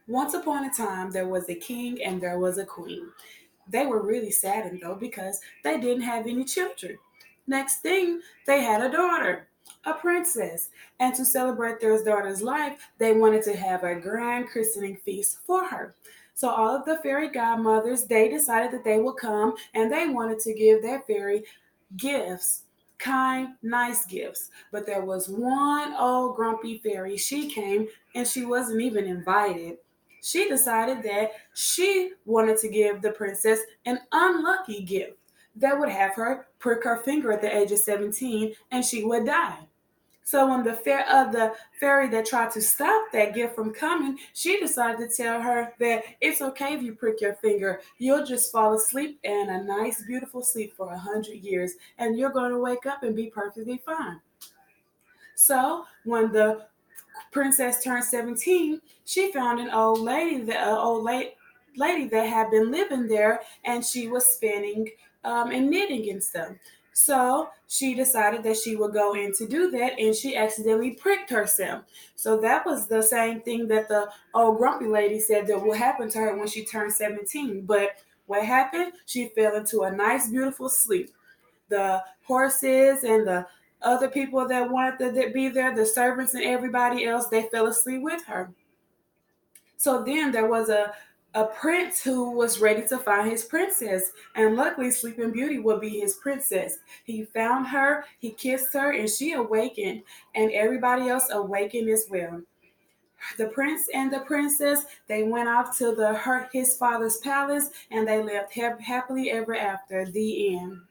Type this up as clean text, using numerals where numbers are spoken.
Once upon a time, there was a king and there was a queen. They were really saddened though because they didn't have any children. Next thing, they had a daughter, a princess. And to celebrate their daughter's life, they wanted to have a grand christening feast for her. So all of the fairy godmothers, they decided that they would come and they wanted to give their fairy gifts, kind, nice gifts. But there was one old grumpy fairy. She came and she wasn't even invited. She decided that she wanted to give the princess an unlucky gift that would have her prick her finger at the age of 17 and she would die. So when the fairy that tried to stop that gift from coming, she decided to tell her that it's okay if you prick your finger. You'll just fall asleep in a nice, beautiful sleep for 100 years, and you're going to wake up and be perfectly fine. So when the princess turned 17, she found an old lady, lady that had been living there, and she was spinning and knitting and stuff. So she decided that she would go in to do that, and she accidentally pricked herself. So that was the same thing that the old grumpy lady said that would happen to her when she turned 17. But what happened? She fell into a nice, beautiful sleep. The horses and the other people that wanted to be there, the servants and everybody else, they fell asleep with her. So then there was a prince who was ready to find his princess, and luckily Sleeping Beauty would be his princess. He found her, he kissed her, and she awakened, and everybody else awakened as well. The prince and the princess, they went off to his father's palace, and they lived happily ever after. The end.